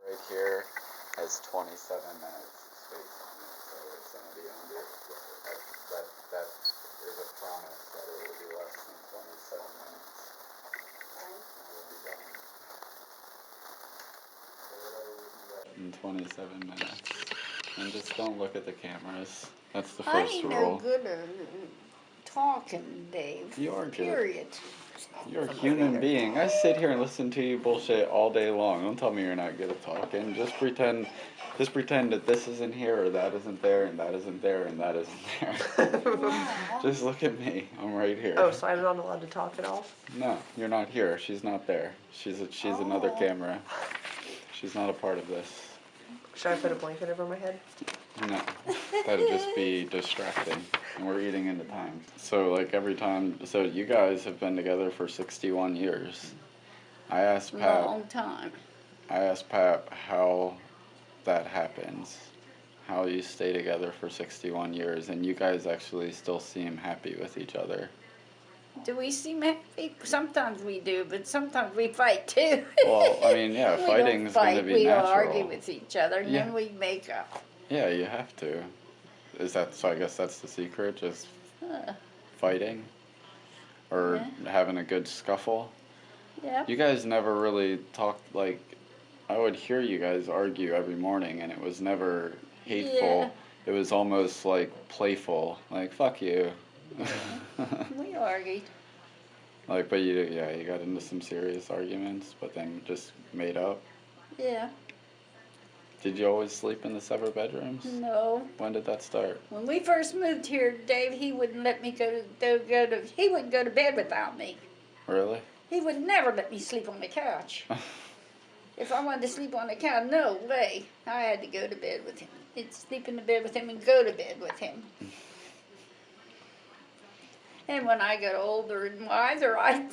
Right here has 27 minutes space on it, so it's going to be under. That is a promise that it will be less than 27 minutes. It will be done. In 27 minutes. And just don't look at the cameras. That's the I first ain't rule. no good at talking, Dave. You are good. Period. You're a human being. I sit here and listen to you bullshit all day long. Don't tell me you're not good at talking. Just pretend that this isn't here or that isn't there and that isn't there and that isn't there. Wow. Just look at me. I'm right here. Oh, so I'm not allowed to talk at all? No, you're not here. She's not there. She's another camera. She's not a part of this. Should I put a blanket over my head? No, that'd just be distracting, and we're eating into time. So like every time, so you guys have been together for 61 years. I asked Pat. Long time. I asked Pat how that happens, how you stay together for 61 years, and you guys actually still seem happy with each other. Do we seem happy? Sometimes we do, but sometimes we fight too. Well, I mean, yeah, fighting's going to be natural. We argue with each other, and then we make up. Yeah, you have to. So I guess that's the secret, just fighting? Or having a good scuffle? Yeah. You guys never really talked, like, I would hear you guys argue every morning, and it was never hateful. Yeah. It was almost, like, playful. Like, fuck you. We argued. Like, but you got into some serious arguments, but then just made up. Yeah. Did you always sleep in the separate bedrooms? No. When did that start? When we first moved here, Dave, he wouldn't let me he wouldn't go to bed without me. Really? He would never let me sleep on the couch. If I wanted to sleep on the couch, no way. I had to go to bed with him. I'd sleep in the bed with him and go to bed with him. And when I got older and wiser, I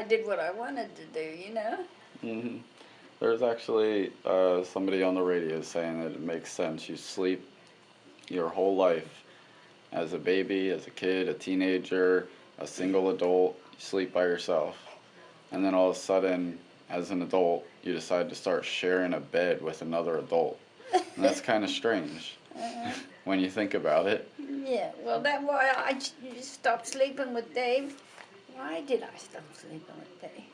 did what I wanted to do, you know? Mm-hmm. There's actually somebody on the radio saying that it makes sense. You sleep your whole life as a baby, as a kid, a teenager, a single adult, you sleep by yourself. And then all of a sudden, as an adult, you decide to start sharing a bed with another adult. And that's kind of strange when you think about it. Yeah, well, that's why I stopped sleeping with Dave. Why did I stop sleeping with Dave?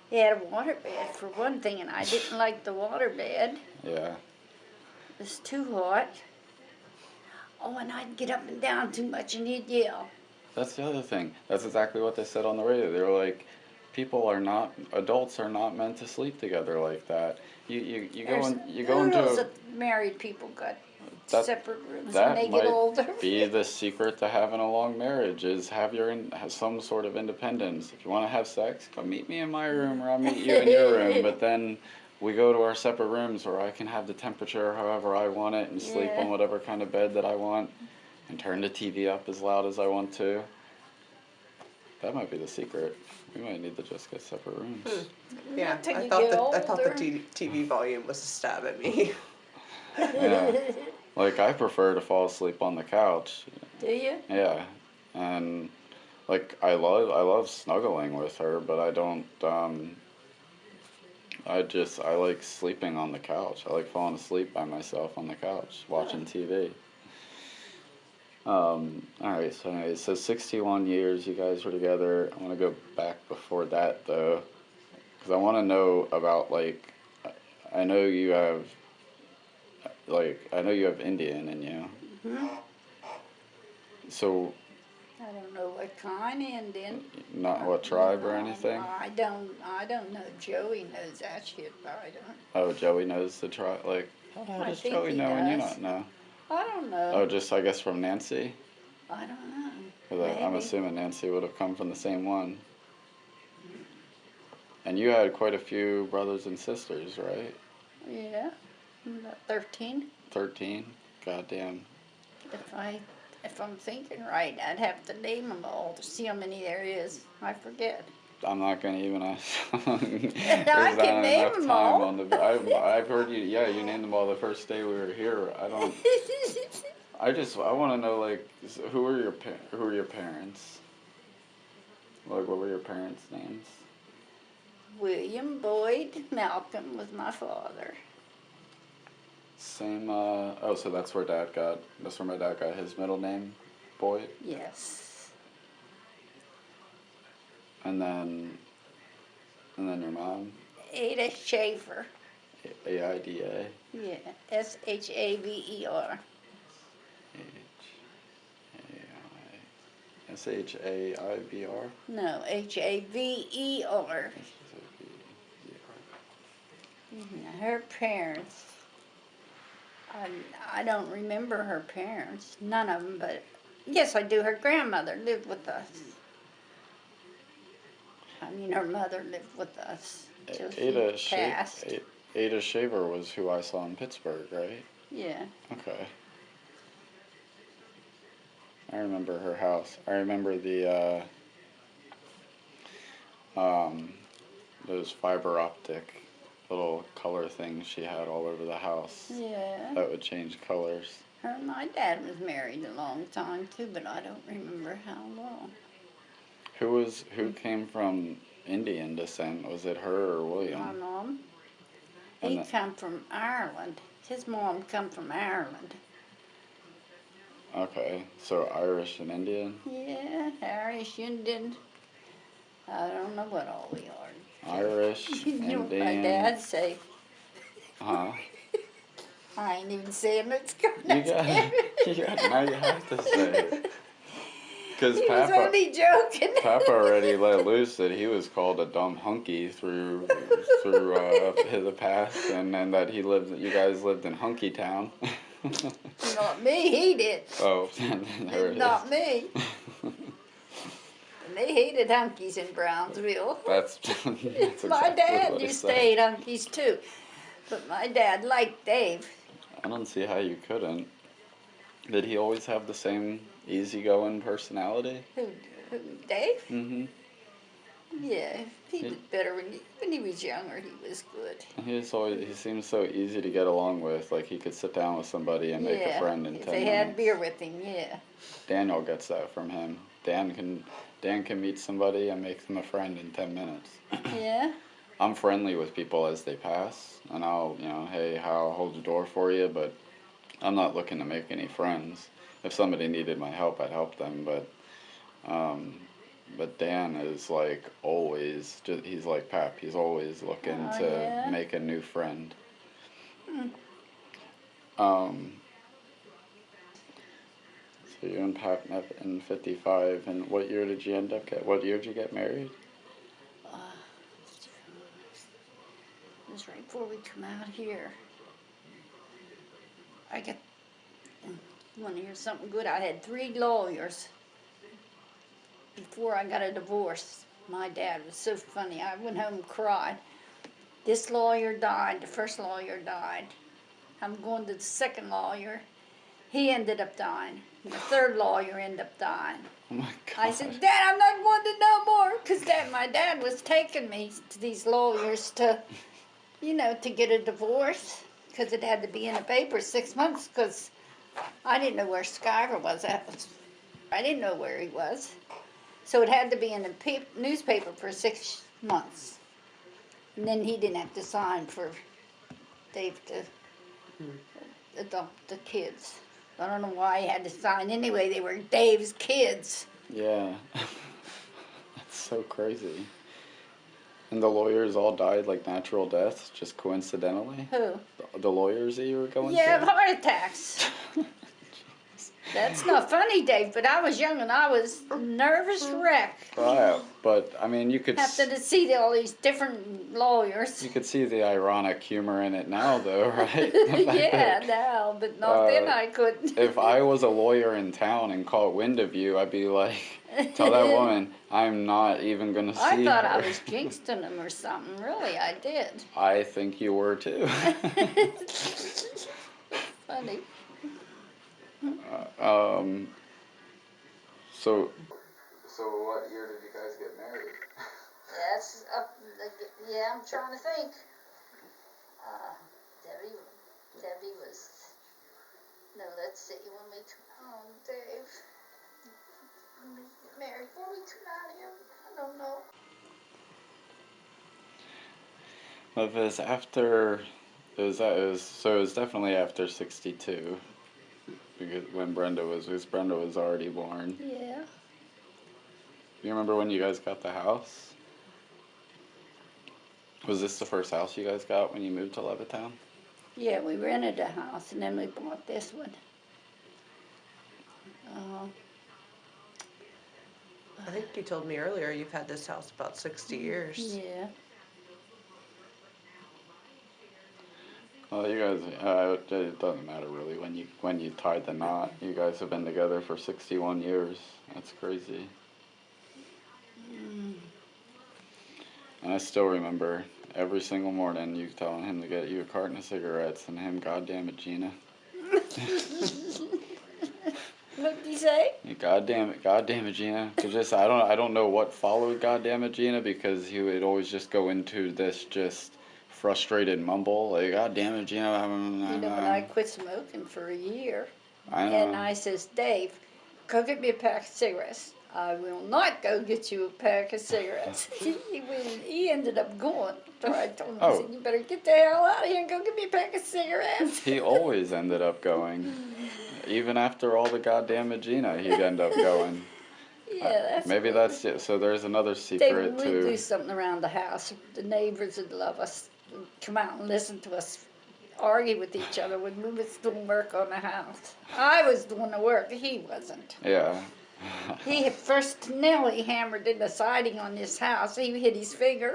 He had a water bed, for one thing, and I didn't like the water bed. Yeah. It was too hot. Oh, and I'd get up and down too much, and he'd yell. That's the other thing. That's exactly what they said on the radio. They were like, adults are not meant to sleep together like that. You go into married people got separate rooms that when they get older. That might be the secret to having a long marriage, is have some sort of independence. If you want to have sex, come meet me in my room, or I'll meet you in your room. But then we go to our separate rooms where I can have the temperature however I want it and sleep on whatever kind of bed that I want and turn the TV up as loud as I want to. That might be the secret. We might need to just get separate rooms. Yeah, I thought the TV volume was a stab at me. Yeah. Like, I prefer to fall asleep on the couch. Do you? Yeah. And, like, I love snuggling with her, but I don't, I like sleeping on the couch. I like falling asleep by myself on the couch, watching TV. Alright, so anyways, so 61 years you guys were together. I want to go back before that, though, because I want to know about, like, I know you have Indian in you. Mm-hmm. So. I don't know what kind Indian. Not what tribe or anything? I don't know. Joey knows that shit, but I don't. Oh, Joey knows the tribe, like, how does Joey know and you not know? I don't know. Oh, just, I guess, from Nancy? I don't know. Because I'm assuming Nancy would have come from the same one. And you had quite a few brothers and sisters, right? Yeah, about 13. 13? Goddamn. If I'm thinking right, I'd have to name them all to see how many there is. I forget. I'm not going to even ask. I can name them all. I've heard you, you named them all the first day we were here. I want to know, like, who were your parents? Like, what were your parents' names? William Boyd Malcolm was my father. Same, so that's where my dad got his middle name, Boyd? Yes. And then your mom? Ada Schaefer. A-I-D-A? Yeah, S-H-A-V-E-R. H-A-I... S-H-A-I-V-R? No, H-A-V-E-R. Her parents, I don't remember her parents, none of them, but yes, I do. Her grandmother lived with us. I mean, her mother lived with us till she passed. Ada Shaver was who I saw in Pittsburgh, right? Yeah. Okay. I remember her house. I remember those fiber optic little color things she had all over the house. Yeah. That would change colors. Her and my dad was married a long time too, but I don't remember how long. Who came from Indian descent? Was it her or William? My mom. He come from Ireland. His mom come from Ireland. Okay, so Irish and Indian? Yeah, Irish, Indian. I don't know what all we are. Irish, You know what Indian. my dad say? Huh? I ain't even saying it's good. Now you have to say it. Because He was only joking. Papa already let loose that he was called a dumb hunky through the past, and that you guys lived in Hunky Town. Not me, he did. Oh, there it Not is. me. And they hated hunkies in Brownsville. That's exactly My dad what I used to said. hate hunkies too. But my dad liked Dave. I don't see how you couldn't. Did he always have the same easygoing personality? Who, Dave? Mm-hmm. Yeah, he did better when he was younger. He was good. He seems so easy to get along with. Like he could sit down with somebody and make a friend in 10 if minutes. they had beer with him, yeah. Daniel gets that from him. Dan can meet somebody and make them a friend in 10 minutes. Yeah. I'm friendly with people as they pass, and I'll, hey, I'll hold the door for you, but I'm not looking to make any friends. If somebody needed my help, I'd help them, but Dan is like always, he's like Pap, he's always looking to make a new friend. So you and Pap met in 55, and what year did you what year did you get married? It was right before we come out here. You want to hear something good? I had 3 lawyers before I got a divorce. My dad was so funny. I went home and cried. This lawyer died. The first lawyer died. I'm going to the second lawyer. He ended up dying. And the third lawyer ended up dying. Oh my God. I said, Dad, I'm not going to no more. Because my dad was taking me to these lawyers to get a divorce. Because it had to be in the paper 6 months. Because I didn't know where Skyver was. I didn't know where he was. So it had to be in the newspaper for 6 months. And then he didn't have to sign for Dave to adopt the kids. I don't know why he had to sign. Anyway, they were Dave's kids. Yeah. That's so crazy. And the lawyers all died like natural deaths, just coincidentally? Who? The lawyers that you were going to? Yeah, heart attacks. That's not funny, Dave, but I was young and I was a nervous wreck. But, I mean, you could... After to see all these different lawyers. You could see the ironic humor in it now, though, right? Yeah, now, but not then I couldn't. If I was a lawyer in town and caught wind of you, I'd be like, tell that woman, I'm not even going to see I thought her. I was jinxing him or something. Really, I did. I think you were, too. Funny. So what year did you guys get married? That's up. Yeah, I'm trying to think. Debbie was. No, let's see. When we Dave. When we get married, before we come out here, I don't know. It was after. It was definitely after 62 because Brenda was already born. Yeah. You remember when you guys got the house? Was this the first house you guys got when you moved to Levittown? Yeah, we rented a house and then we bought this one. I think you told me earlier you've had this house about 60 years. Yeah. Well, you guys, it doesn't matter really when you tied the knot. You guys have been together for 61 years. That's crazy. And I still remember every single morning you telling him to get you a carton of cigarettes and him, goddamn it, Jeana. What'd he say? Goddamn it, Jeana. I don't know what followed goddamn it, Jeana, because he would always just go into this just frustrated mumble like, goddamn it, Jeana. You know, when I quit smoking for a year, I know. and I says, Dave, go get me a pack of cigarettes. I will not go get you a pack of cigarettes. He ended up going. So I told him, I said, you better get the hell out of here and go get me a pack of cigarettes. He always ended up going. Even after all the goddamn Jeana, he'd end up going. Yeah, Maybe that's it. So there's another secret we'd to. do something around the house. The neighbors would love us, come out and listen to us argue with each other when we was doing work on the house. I was doing the work, he wasn't. Yeah. He first nail he hammered in the siding on this house. He hit his finger.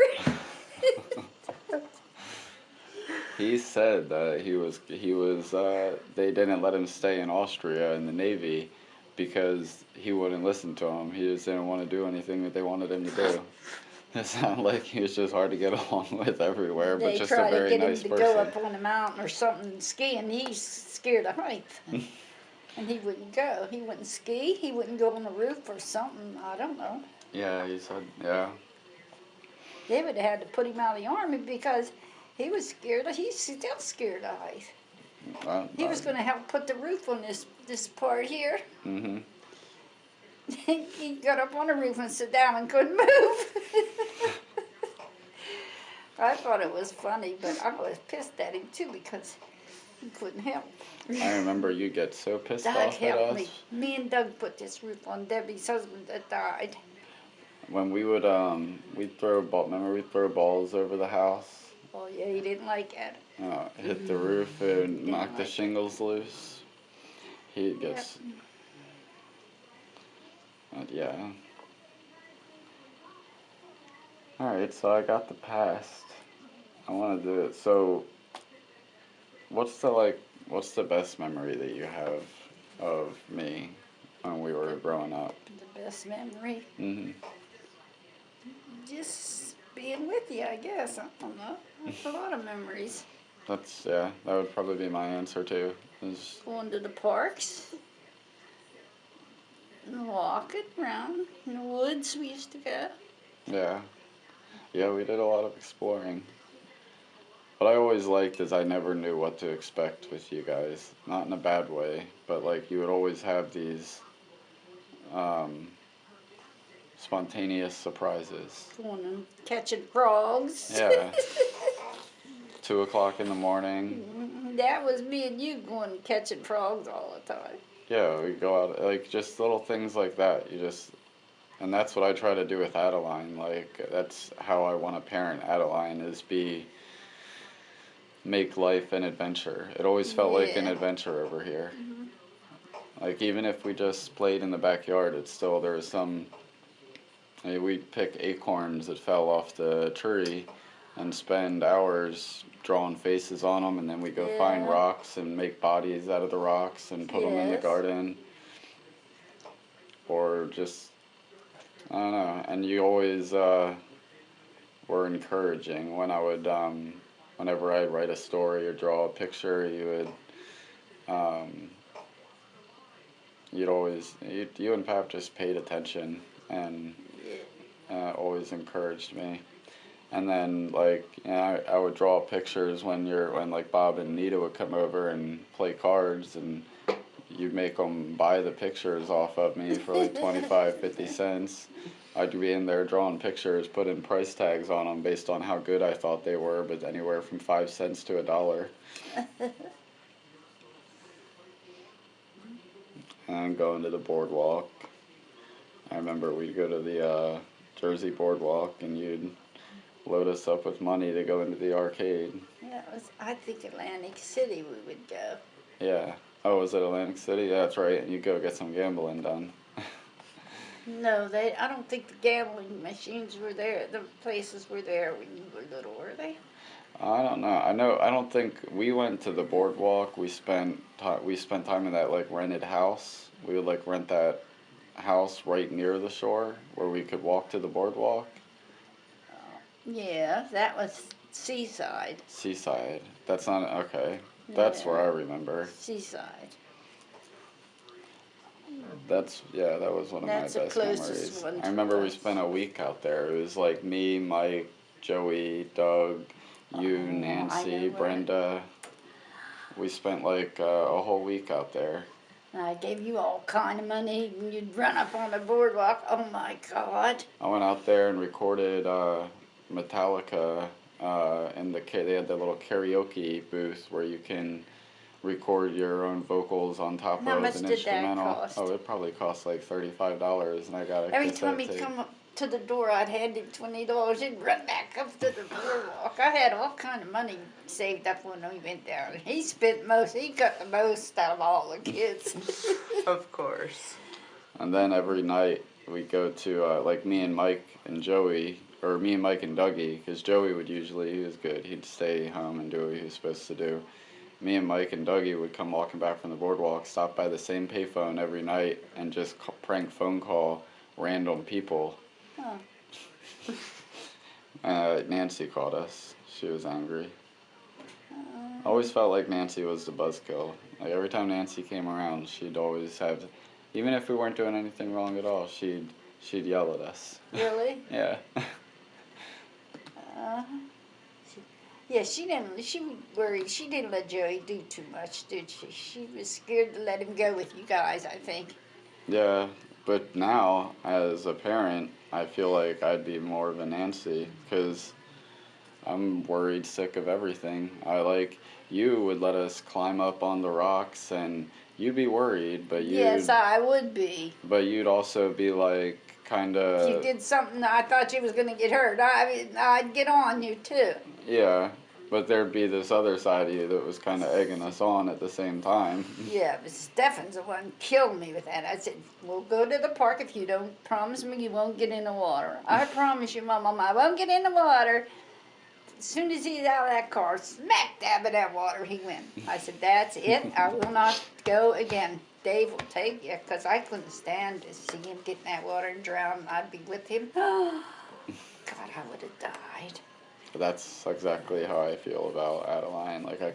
He said that they didn't let him stay in Austria in the Navy because he wouldn't listen to them. He just didn't want to do anything that they wanted him to do. It sounded like he was just hard to get along with everywhere, but just a very nice person. They tried to get him to go up on a mountain or something and ski, and he's scared of heights. And he wouldn't go. He wouldn't ski. He wouldn't go on the roof or something. I don't know. Yeah, he said, yeah. They would have had to put him out of the army because he was scared. He's still scared of heights. He was going to help put the roof on this part here. Mm-hmm. He got up on the roof and sat down and couldn't move. I thought it was funny, but I was pissed at him too because he couldn't help. I remember you get so pissed Doug off at helped us. me. Me and Doug put this roof on Debbie's husband that died. When we would we'd throw balls over the house. Oh yeah, he didn't like it. Hit the roof and knock the shingles loose. He gets. Yeah. All right, so I got the past. I want to do it. So, what's the best memory that you have of me when we were growing up? The best memory? Mhm. Just being with you, I guess. I don't know. That's a lot of memories. That would probably be my answer too. Going to the parks. And walking around in the woods we used to go. Yeah. Yeah, we did a lot of exploring. What I always liked is I never knew what to expect with you guys. Not in a bad way, but like you would always have these spontaneous surprises. Going and catching frogs. Yeah. 2 o'clock in the morning. That was me and you going and catching frogs all the time. Yeah, we go out, like just little things like that. And that's what I try to do with Adeline. Like that's how I want to parent Adeline is make life an adventure. It always felt like an adventure over here. Mm-hmm. Like even if we just played in the backyard, there was some. We'd pick acorns that fell off the tree, and spend hours drawing faces on them, and then we go find rocks and make bodies out of the rocks and put them in the garden. Or just, I don't know. And you always were encouraging when I would, whenever I'd write a story or draw a picture, you and Pap just paid attention and always encouraged me. And then, like, I would draw pictures when like Bob and Nita would come over and play cards, and you'd make them buy the pictures off of me for like 25, 50 cents. I'd be in there drawing pictures, putting price tags on them based on how good I thought they were, but anywhere from 5 cents to $1. And going to the boardwalk. I remember we'd go to the Jersey boardwalk, and you'd load us up with money to go into the arcade. Yeah, it was, I think Atlantic City we would go. Yeah. Oh, was it Atlantic City? Yeah, that's right. And you go get some gambling done. No, I don't think the gambling machines were there. The places were there when you were little, were they? I don't know. I don't think we went to the boardwalk. We spent time in that like rented house. We would like rent that house right near the shore where we could walk to the boardwalk. Yeah, that was Seaside. Seaside. That's not okay. That's Yeah. where I remember. Seaside. That was one of That's the my best closest memories. one I to remember we us. spent a week out there. It was like me, Mike, Joey, Doug, you, Oh, I Nancy, know where- Brenda. We spent like a whole week out there. And I gave you all kind of money, and you'd run up on the boardwalk. Oh my God! I went out there and recorded Metallica, and they had that little karaoke booth where you can record your own vocals on top How of much an did that instrumental. cost? Oh, it probably cost like $35, and I got a Every cassette time he'd tape. come up to the door, I'd hand him $20. He'd run back up to the boardwalk. I had all kind of money saved up when we went down. He got the most out of all the kids. Of course. And then every night we go to like me and Mike and Joey, or me and Mike and Dougie, because Joey would usually, he was good, he'd stay home and do what he was supposed to do. Me and Mike and Dougie would come walking back from the boardwalk, stop by the same payphone every night, and just prank phone call random people. Huh. Nancy called us. She was angry. I always felt like Nancy was the buzzkill. Like every time Nancy came around, she'd always have, even if we weren't doing anything wrong at all, she'd yell at us. Really? Yeah. Yeah, she was worried. She didn't let Joey do too much, did she? She was scared to let him go with you guys, I think. Yeah, but now, as a parent, I feel like I'd be more of a Nancy, because I'm worried sick of everything. You would let us climb up on the rocks, and you'd be worried, but Yes, I would be. But you'd also be like, kind If you of... did something, I thought you was going to get hurt. I'd get on you, too. Yeah, but there'd be this other side of you that was kind of egging us on at the same time. Yeah, but Stefan's the one killed me with that. I said, we'll go to the park if you don't promise me you won't get in the water. I promise you, Mom, I won't get in the water. As soon as he's out of that car, smack dab in that water he went. I said, that's it. I will not go again. Dave will take you, because I couldn't stand to see him get in that water and drown. I'd be with him. God, I would have died. That's exactly how I feel about Adeline. Like, I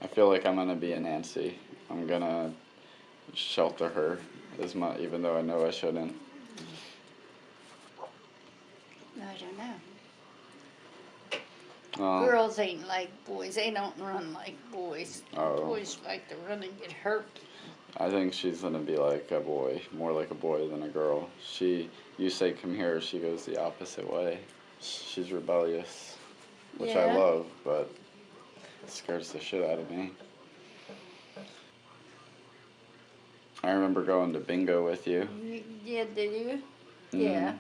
feel like I'm gonna be a Nancy. I'm gonna shelter her as much, even though I know I shouldn't. I don't know. Well, Girls ain't like boys. They don't run like boys. Oh. Boys like to run and get hurt. I think she's gonna be like a boy, more like a boy than a girl. You say come here, she goes the opposite way. She's rebellious, which I Yeah. love, but it scares the shit out of me. I remember going to bingo with you. Yeah, did you? Mm. Yeah.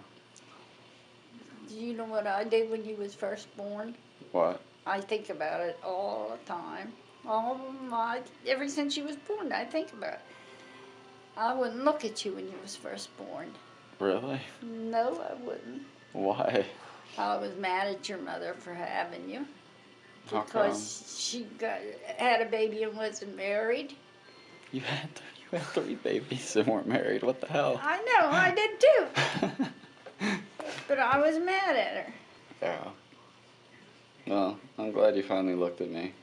Do you know what I did when you was first born? What? I think about it all the time. Ever since you was born, I think about it. I wouldn't look at you when you was first born. Really? No, I wouldn't. Why? I was mad at your mother for having you. How Because she had a baby and wasn't married. You had 3 babies and weren't married. What the hell? I know, I did too. But I was mad at her. Yeah. Well, I'm glad you finally looked at me.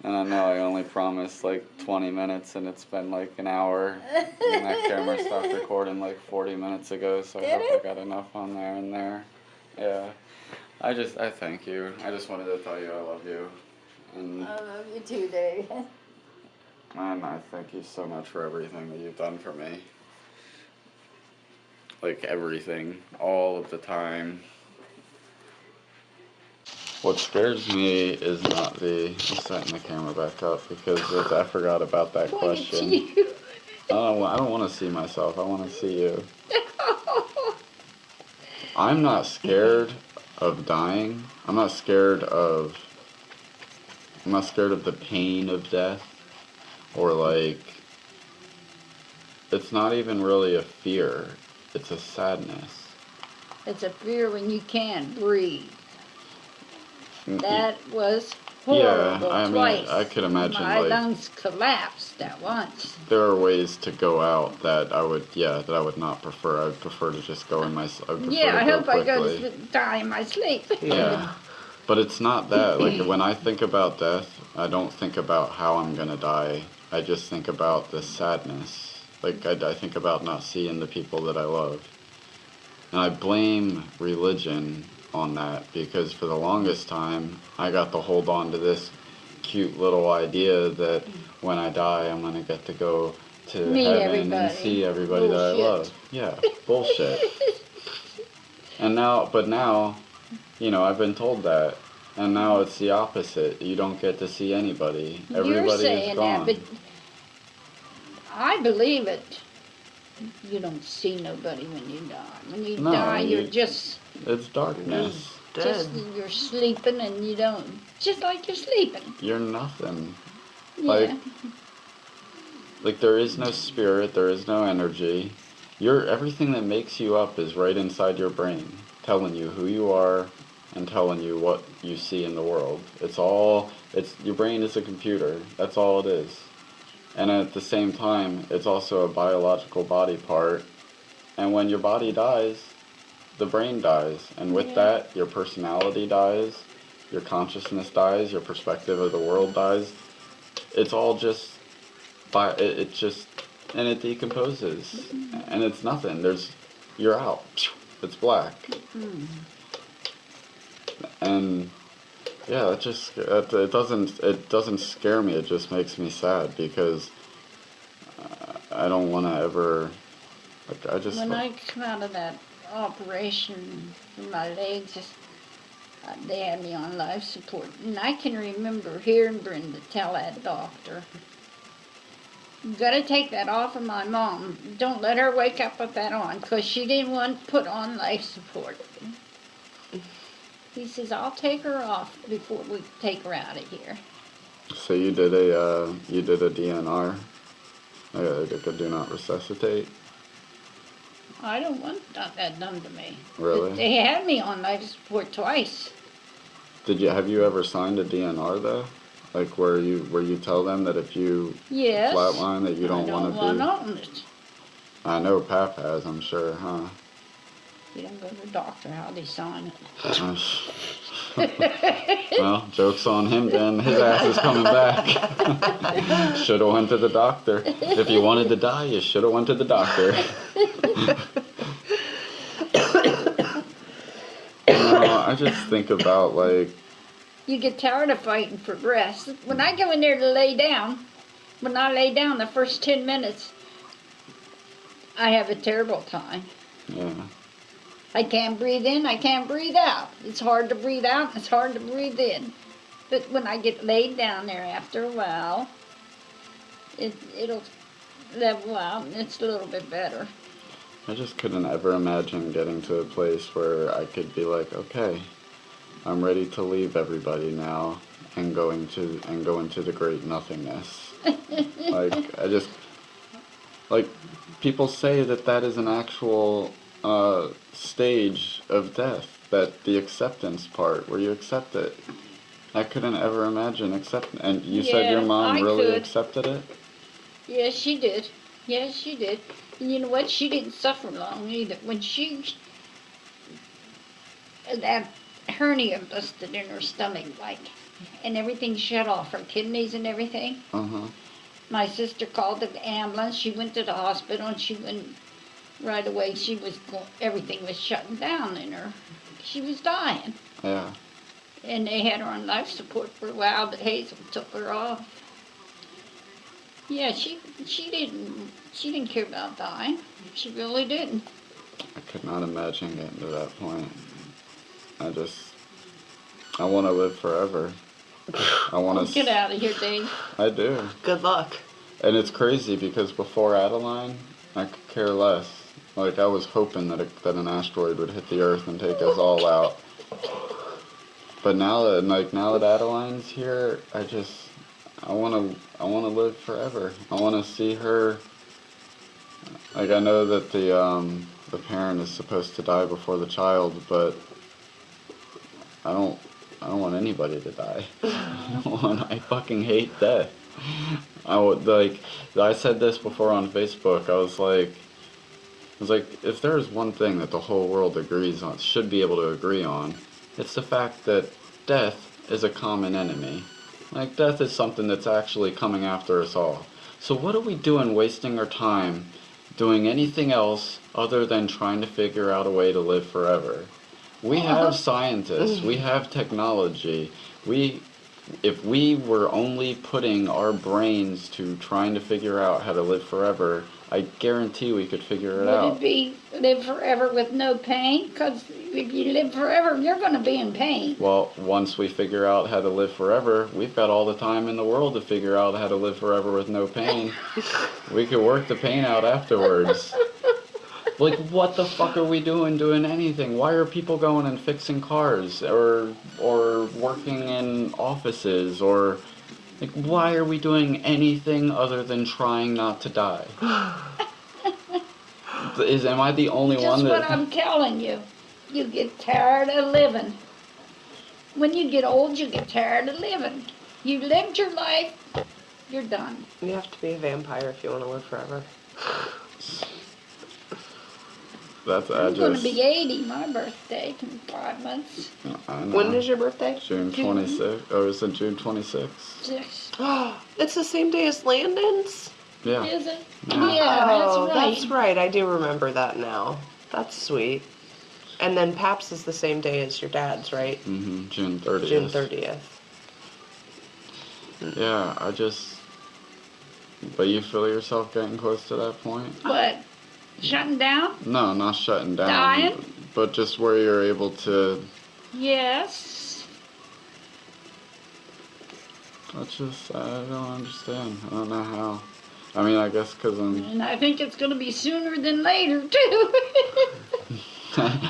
And I know I only promised like 20 minutes and it's been like an hour. And that camera stopped recording like 40 minutes ago, so I Did hope it? I got enough on there and there. Yeah. I thank you. I just wanted to tell you I love you. And I love you too, Dave. I thank you so much for everything that you've done for me. like everything, all of the time. What scares me is not the. I'm setting the camera back up because I forgot about that question. I don't want to see myself. I want to see you. I'm not scared of dying. I'm not scared of the pain of death, or like, it's not even really a fear. It's a sadness. It's a fear when you can't breathe. That was Yeah, horrible. I Twice. mean, I could imagine, My like, lungs collapsed at once. there are ways to go out that I would not prefer. I would prefer to just go in my. I would prefer Yeah, I to go hope I go quickly. to die in my sleep. Yeah, but it's not that. Like, when I think about death, I don't think about how I'm gonna die. I just think about the sadness. Like, I think about not seeing the people that I love. And I blame religion on that because for the longest time, I got to hold on to this cute little idea that when I die, I'm going to get to go to Meet heaven everybody. and see everybody that I love. Yeah, bullshit. And now, but now, I've been told that. And now it's the opposite. You don't get to see anybody. You're Everybody is saying gone. that, but I believe it. You don't see nobody when you die. When you die, you're just... It's darkness. You're sleeping and you don't... Just like you're sleeping. You're nothing. Yeah. Like there is no spirit, there is no energy. Everything that makes you up is right inside your brain, telling you who you are and telling you what you see in the world. Your brain is a computer. That's all it is. And at the same time, it's also a biological body part. And when your body dies, the brain dies. And with that, your personality dies, your consciousness dies, your perspective of the world dies. It's all just, and it decomposes. And it's nothing. You're out. It's black. And yeah, it doesn't scare me. It just makes me sad because I don't want to ever. When I come out of that operation for my legs, they had me on life support, and I can remember hearing Brenda tell that doctor, "You got to take that off of my mom. Don't let her wake up with that on, because she didn't want to put on life support." He says, "I'll take her off before we take her out of here." So you did a DNR, like a do not resuscitate. I don't want that done to me. Really? They had me on life support twice. Have you ever signed a DNR though? Like where you tell them that if you flatline that you don't want to be. I don't want it. I know Pap has, I'm sure, huh? You don't go to the doctor, how they sign it. Well, joke's on him then. His ass is coming back. Shoulda went to the doctor. If you wanted to die, you shoulda went to the doctor. I just think about you get tired of fighting for breath. When I go in there to lay down, the first 10 minutes, I have a terrible time. Yeah. I can't breathe in, I can't breathe out. It's hard to breathe out, it's hard to breathe in. But when I get laid down there after a while, it'll level out and it's a little bit better. I just couldn't ever imagine getting to a place where I could be like, okay, I'm ready to leave everybody now and go into the great nothingness. People say that is an actual stage of death, that the acceptance part where you accept it. I couldn't ever imagine accepting. And you said your mom really accepted it? Yes, she did. Yes, she did. And you know what? She didn't suffer long either. When that hernia busted in her stomach, and everything shut off, her kidneys and everything. My sister called the ambulance. She went to the hospital, and she went right away. Everything was shutting down in her. She was dying. Yeah. And they had her on life support for a while, but Hazel took her off. Yeah, she didn't care about dying. She really didn't. I could not imagine getting to that point. I want to live forever. I want to Get out of here, Dave. I do. Good luck. And it's crazy because before Adeline, I could care less. Like, I was hoping that an asteroid would hit the Earth and take us all out. But now that Adeline's here, I want to live forever. I want to see her. Like, I know that the parent is supposed to die before the child, but I don't want anybody to die. I fucking hate death. I said this before on Facebook. I was like, if there's one thing that the whole world agrees on, should be able to agree on, it's the fact that death is a common enemy. Like, death is something that's actually coming after us all. So what are we doing wasting our time doing anything else other than trying to figure out a way to live forever? We have scientists, we have technology. If we were only putting our brains to trying to figure out how to live forever, I guarantee we could figure it out. Would it be live forever with no pain? Because if you live forever, you're going to be in pain. Well, once we figure out how to live forever, we've got all the time in the world to figure out how to live forever with no pain. We could work the pain out afterwards. Like, what the fuck are we doing anything? Why are people going and fixing cars or working in offices or like, why are we doing anything other than trying not to die? Am I the only one that... Just what I'm telling you. You get tired of living. When you get old, you get tired of living. You lived your life, you're done. You have to be a vampire if you want to live forever. I'm going to be 80, my birthday, in 5 months. I know. When is your birthday? June 26th. Oh, is it June 26th? 6. It's the same day as Landon's? Yeah. Is it? Yeah. Yeah, Oh, that's right. that's right. I do remember that now. That's sweet. And then Paps is the same day as your dad's, right? Mm-hmm. June 30th. June 30th. Yeah, But you feel yourself getting close to that point? What? Shutting down? No, not shutting down. Dying? But just where you're able to... Yes. I don't understand. I don't know how. I mean, I guess because I'm... And I think it's going to be sooner than later, too.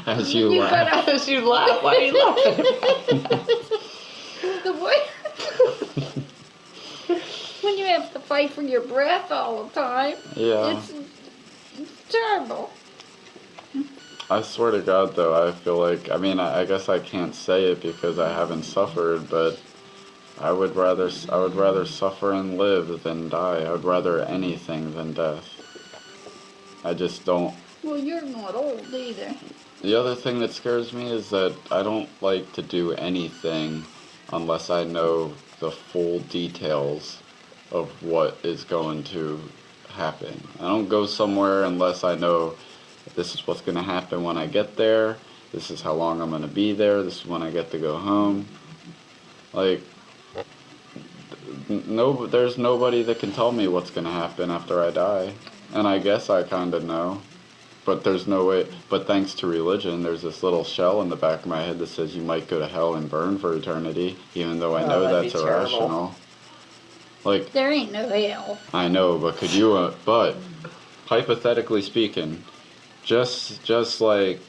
As you laugh. As you laugh. Why are you laughing? The way... when you have to fight for your breath all the time. Yeah. It's terrible. I swear to God, though, I feel like... I mean, I guess I can't say it because I haven't suffered, but... I would rather suffer and live than die. I would rather anything than death. I just don't... Well, you're not old either. The other thing that scares me is that I don't like to do anything unless I know the full details of what is going to happen. I don't go somewhere unless I know this is what's going to happen when I get there. This is how long I'm going to be there. This is when I get to go home. Like... No, there's nobody that can tell me what's going to happen after I die. And I guess I kind of know. But there's no way. But thanks to religion, there's this little shell in the back of my head that says you might go to hell and burn for eternity, even though I know that's irrational. Like, there ain't no hell. I know, but could you, but hypothetically speaking, just like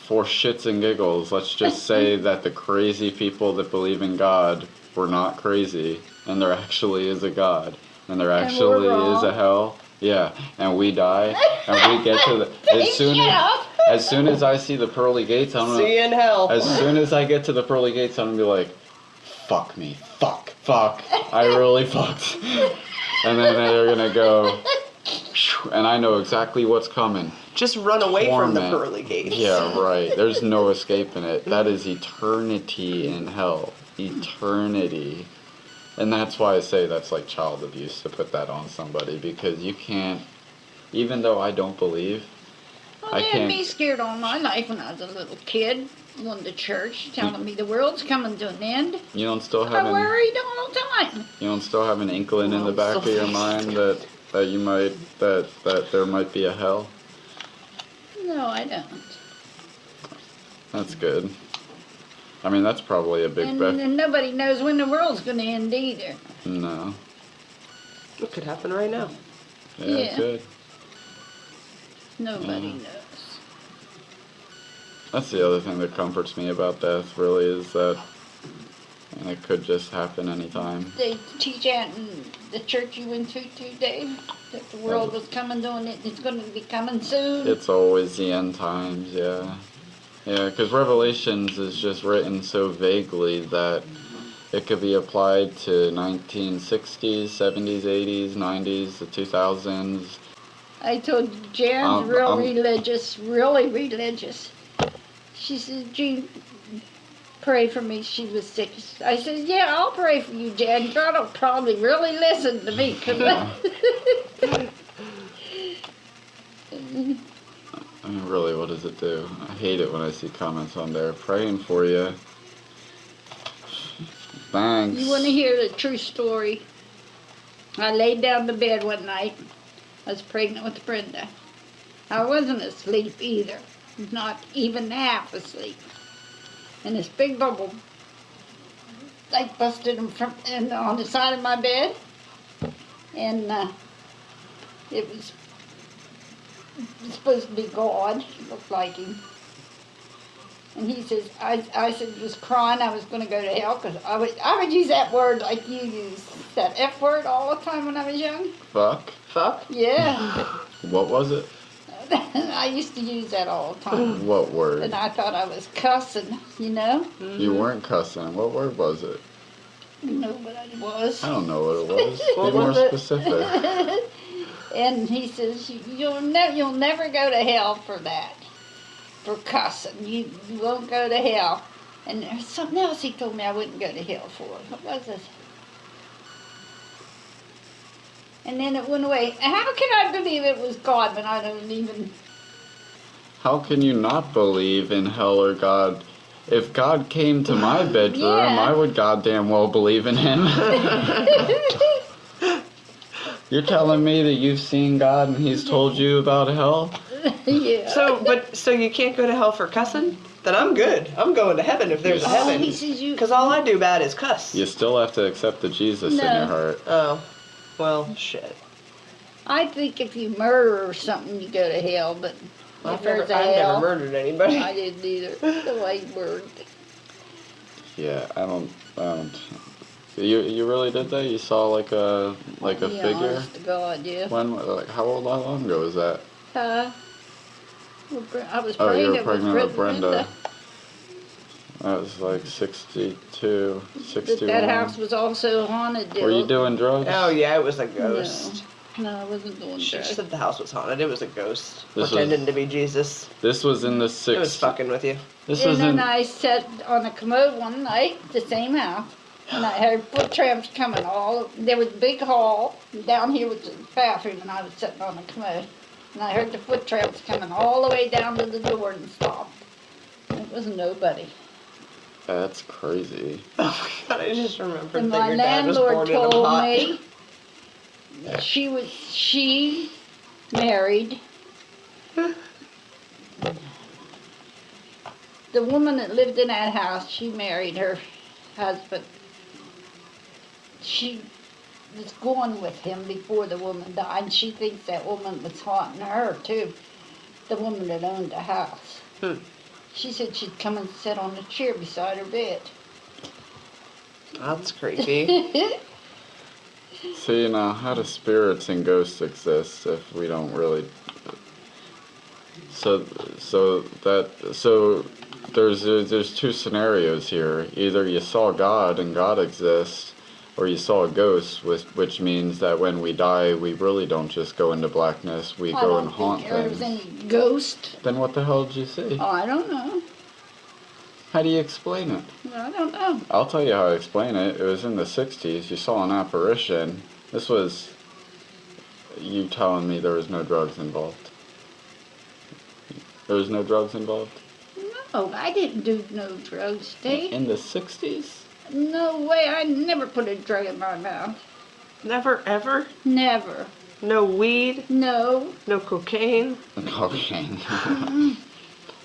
for shits and giggles, let's just say that the crazy people that believe in God were not crazy, and there actually is a God, and there actually is a hell. Yeah, and we die, and we get to the as soon as I see the pearly gates, I'm gonna see you in hell. As soon as I get to the pearly gates, I'm gonna be like, fuck me, fuck, I really fucked, and then they're gonna go, and I know exactly what's coming. Just run away from the pearly gates. Yeah, right. There's no escaping it. That is eternity in hell. Eternity. And that's why I say that's like child abuse to put that on somebody, because you can't, even though I don't believe, well, they had me scared all my life when I was a little kid, going to church, telling me the world's coming to an end. You don't still have I worried all the time. You don't still have an inkling in the back of your mind that you might, that there might be a hell? No, I don't. That's good. I mean, that's probably a big And nobody knows when the world's going to end either. No. It could happen right now. Yeah, Yeah. it could. Nobody Yeah. knows. That's the other thing that comforts me about death, really, is that it could just happen anytime. They teach out in the church you went to Dave, that the world was coming on it. It's going to be coming soon. It's always the end times, yeah. Yeah, because Revelations is just written so vaguely that it could be applied to 1960s, 70s, 80s, 90s, the 2000s. I told Jan's really religious. She said, Jean, pray for me. She was sick. I said, yeah, I'll pray for you, Jan. God will probably really listen to me. Yeah. I mean, really, what does it do? I hate it when I see comments on there. Praying for you. Thanks. You want to hear the true story? I laid down in bed one night. I was pregnant with Brenda. I wasn't asleep either. Not even half asleep. And this big bubble, like busted on the side of my bed. And it was supposed to be God. It looked like him. And he says, I said, was crying I was going to go to hell, because I would use that word like you use, that F word all the time when I was young. Fuck? Fuck? Yeah. What was it? I used to use that all the time. What word? And I thought I was cussing, you know? You weren't cussing. What word was it? You know what I was. I don't know what it was. What Be more was it? specific. And he says, you'll never go to hell for that, for cussing. You won't go to hell. And there's something else he told me I wouldn't go to hell for. What was it? And then it went away. How can I believe it was God when I don't even... How can you not believe in hell or God? If God came to my bedroom, Yeah. I would goddamn well believe in him. You're telling me that you've seen God and he's told you about hell? Yeah. So you can't go to hell for cussing? Then I'm good. I'm going to heaven if there's a Oh, heaven. he says you... Because all I do bad is cuss. You still have to accept the Jesus in No. your heart. Oh, well, shit. I think if you murder or something, you go to hell, but I've if there's a never hell... murdered anybody. I didn't either. The white word. Yeah, I don't. You really did that? You saw like a Yeah, figure? honest to God, yeah. When? Like how long ago was that? I was Oh, you were pregnant pregnant with Brenda. That was like 62, 61. That house was also haunted. Were you doing drugs? Oh, yeah, it was a ghost. No, I wasn't doing She drugs. said the house was haunted. It was a ghost. This Pretending to be Jesus. This was in the 60s. It was fucking with you. This And was then in. I sat on a commode one night, the same house, and I heard foot tramps coming there was a big hall, and down here was the bathroom, and I was sitting on a commode. And I heard the foot tramps coming all the way down to the door and stopped. It was nobody. That's crazy. Oh my god, I just remembered And that my your dad was landlord born in a told pot. me she married the woman that lived in that house. She married her husband. She was going with him before the woman died, and she thinks that woman was haunting her too, the woman that owned the house. She said she'd come and sit on the chair beside her bed. That's creepy. See now, how do spirits and ghosts exist if we don't really? So there's two scenarios here. Either you saw God and God exists, or you saw a ghost, which means that when we die, we really don't just go into blackness. We go and haunt I don't think there was things. any ghost. Then what the hell did you see? Oh, I don't know. How do you explain it? I don't know. I'll tell you how I explain it. It was in the 60s. You saw an apparition. This was you telling me there was no drugs involved. There was no drugs involved? No, I didn't do no drugs, Dave. In the 60s? No way. I never put a drug in my mouth. Never, ever? Never. No weed? No. No cocaine? Cocaine.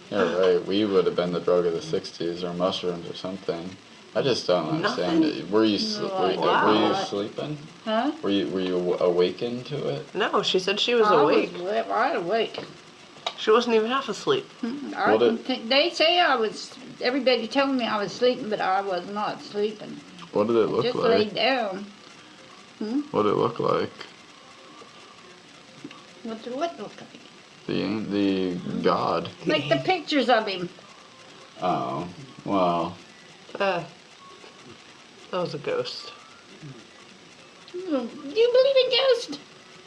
You're right. Weed would have been the drug of the '60s, or mushrooms, or something. I just don't understand Nothing. it. Were you Wow. were you sleeping? Huh? Were you awakened to it? No, she said she was I awake. was wide awake. She wasn't even half asleep. What They say I was. Everybody told me I was sleeping, but I was not sleeping. What did it look Just like? laid down. What did it look like? What did what look like? The God. Like the pictures of him. Oh, well. That was a ghost. Do you believe in ghosts?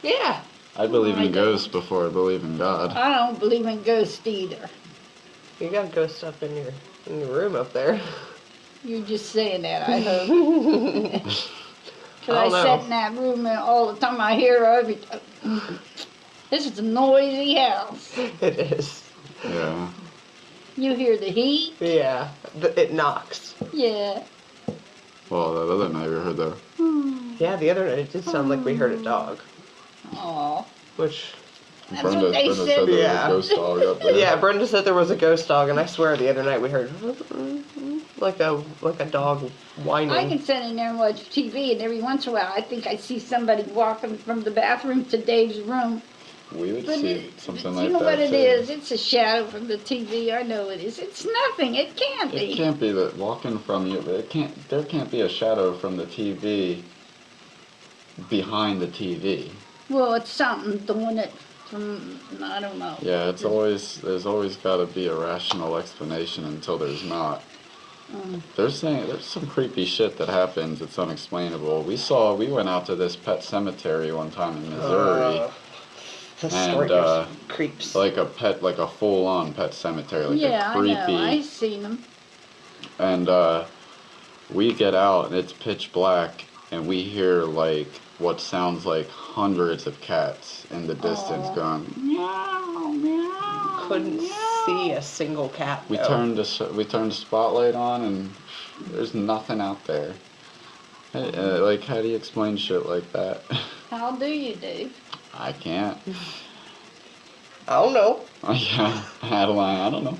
Yeah. I believe I in ghosts before I believe in God. I don't believe in ghosts either. You got ghost up in your room up there. You're just saying that, I hope. Because I don't know. sit in that room and all the time I hear every. This is a noisy house. It is. Yeah. You hear the heat? Yeah. It knocks. Yeah. Well, that other night we heard the. Yeah, the other night it did sound like we heard a dog. Aw. Which, That's what they Brenda said. said there Yeah. was a ghost dog up there. yeah, Brenda said there was a ghost dog, and I swear the other night we heard like a dog whining. I can sit in there and watch TV, and every once in a while I think I see somebody walking from the bathroom to Dave's room. We would But see something like you know that what it too. is? It's a shadow from the TV. I know it is. It's nothing. It can't It be. can't be that walking from you. It can't. There can't be a shadow from the TV behind the TV. Well, it's something doing it from, I don't know. Yeah, it's always there's always got to be a rational explanation until there's not. They're saying there's some creepy shit that happens. It's unexplainable. We went out to this pet cemetery one time in Missouri, and creeps. like a full-on pet cemetery, like Yeah, a creepy. I know. I seen them. And we get out and it's pitch black, and we hear like what sounds like hundreds of cats in the distance going meow meow. Couldn't meow. see a single cat. We though. turned the spotlight on, and there's nothing out there. Hey, like, how do you explain shit like that? How do you, Dave? I can't. I don't know. Yeah, I don't know.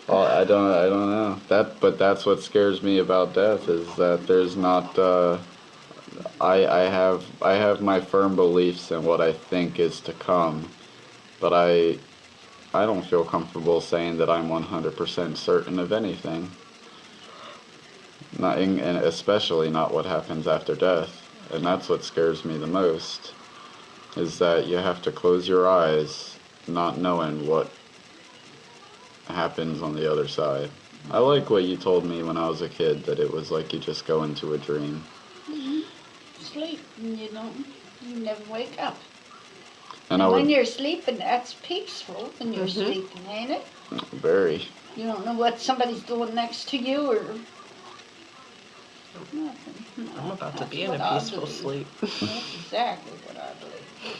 Well, I don't know. But that's what scares me about death, is that there's not. I have my firm beliefs in what I think is to come, but I don't feel comfortable saying that I'm 100% certain of anything. And especially not what happens after death. And that's what scares me the most, is that you have to close your eyes not knowing what happens on the other side. I like what you told me when I was a kid, that it was like you just go into a dream. Sleep, and you never wake up. And when you're sleeping, that's peaceful when you're sleeping, ain't it? Very. You don't know what somebody's doing next to you or nothing. No, I'm about to that's be in what a I peaceful believe. sleep. That's exactly what I believe.